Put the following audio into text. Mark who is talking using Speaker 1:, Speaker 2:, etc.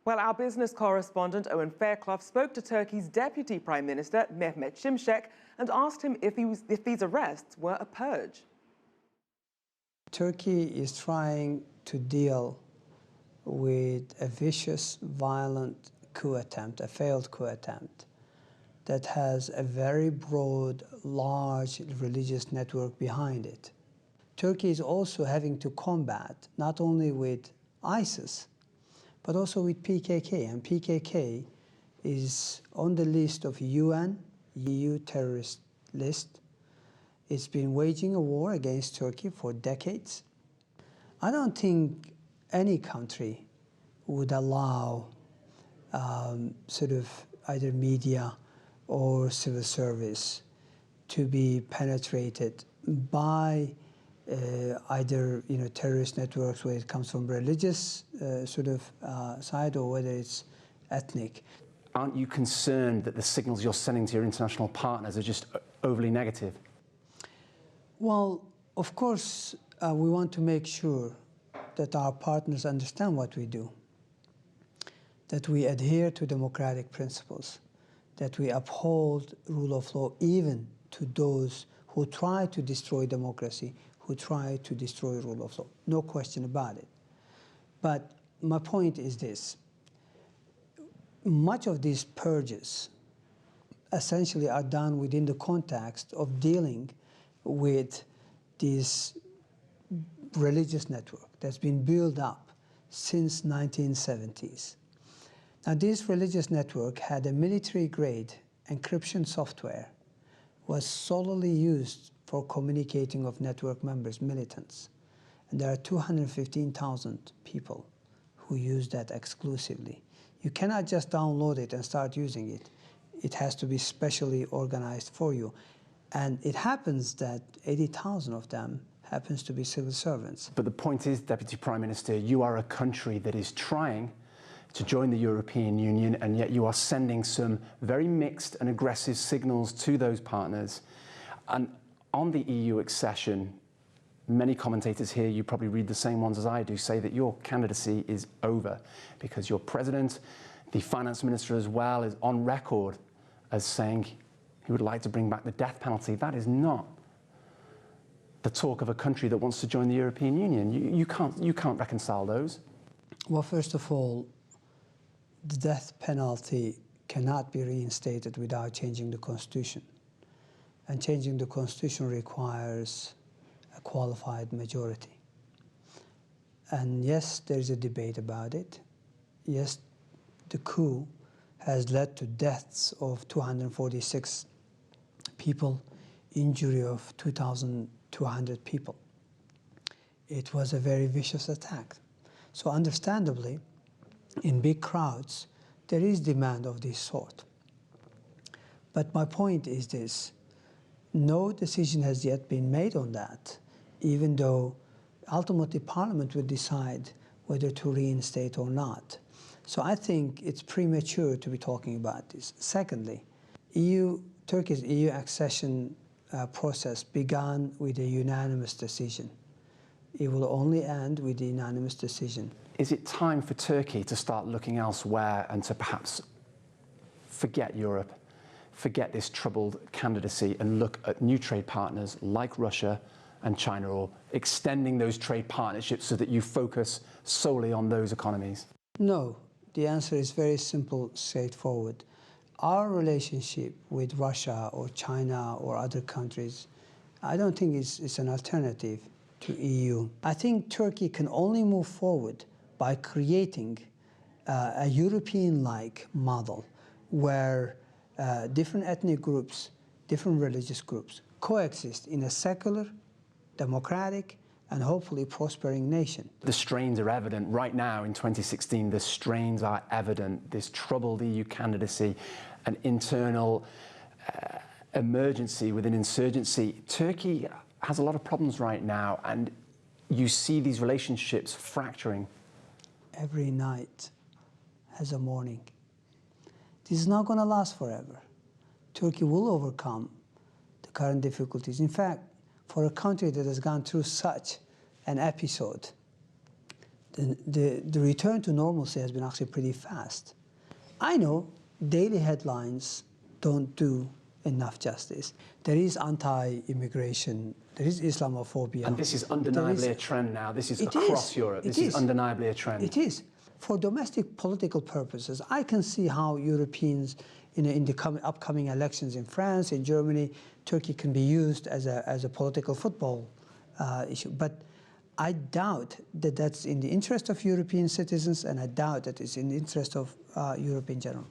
Speaker 1: Well, our business correspondent, Owen Fairclough, spoke to Turkey's Deputy Prime Minister, Mehmet Simsek, and asked him if these arrests were a purge.
Speaker 2: Turkey is trying to deal with a vicious, violent coup attempt, a failed coup attempt, that has a very broad, large religious network behind it. Turkey is also having to combat not only with ISIS, but also with PKK, and PKK is on the list of UN, EU terrorist list. It's been waging a war against Turkey for decades. I don't think any country would allow sort of either media or civil service to be penetrated by either terrorist networks, where it comes from religious side, or whether it's ethnic.
Speaker 3: Aren't you concerned that the signals you're sending to your international partners are just overly negative?
Speaker 2: Well, of course, we want to make sure that our partners understand what we do, that we adhere to democratic principles, that we uphold rule of law even to those who try to destroy democracy, who try to destroy rule of law. No question about it. But my point is this. Much of these purges essentially are done within the context of dealing with this religious network that's been built up since 1970s. Now, this religious network had a military-grade encryption software, was solely used for communicating of network members, militants. And there are 215,000 people who use that exclusively. You cannot just download it and start using it. It has to be specially organized for you. And it happens that 80,000 of them happens to be civil servants.
Speaker 3: But the point is, Deputy Prime Minister, you are a country that is trying to join the European Union, and yet you are sending some very mixed and aggressive signals to those partners. And on the EU accession, many commentators here, you probably read the same ones as I do, say that your candidacy is over because your president, the finance minister as well, is on record as saying he would like to bring back the death penalty. That is not the talk of a country that wants to join the European Union. You can't reconcile those.
Speaker 2: Well, first of all, the death penalty cannot be reinstated without changing the Constitution. And changing the Constitution requires a qualified majority. And yes, there is a debate about it. Yes, the coup has led to deaths of 246 people, injury of 2,200 people. It was a very vicious attack. So understandably, in big crowds, there is demand of this sort. But my point is this: no decision has yet been made on that, even though ultimately Parliament will decide whether to reinstate or not. So I think it's premature to be talking about this. Secondly, Turkey's EU accession process began with a unanimous decision. It will only end with a unanimous decision.
Speaker 3: Is it time for Turkey to start looking elsewhere and to perhaps forget Europe, forget this troubled candidacy, and look at new trade partners like Russia and China, or extending those trade partnerships so that you focus solely on those economies?
Speaker 2: No, the answer is very simple, straightforward. Our relationship with Russia or China or other countries, I don't think it's an alternative to EU. I think Turkey can only move forward by creating a European-like model where different ethnic groups, different religious groups coexist in a secular, democratic, and hopefully prospering nation.
Speaker 3: The strains are evident right now in 2016. The strains are evident. This troubled EU candidacy, an internal emergency within insurgency. Turkey has a lot of problems right now, and you see these relationships fracturing.
Speaker 2: Every night has a morning. This is not going to last forever. Turkey will overcome the current difficulties. In fact, for a country that has gone through such an episode, the return to normalcy has been actually pretty fast. I know daily headlines don't do enough justice. There is anti-immigration, there is Islamophobia.
Speaker 3: And this is undeniably a trend now. This is across Europe. This is undeniably a trend.
Speaker 2: It is. For domestic political purposes, I can see how Europeans, in the upcoming elections in France, in Germany, Turkey can be used as a political football issue. But I doubt that that's in the interest of European citizens, and I doubt that it's in the interest of Europe in general.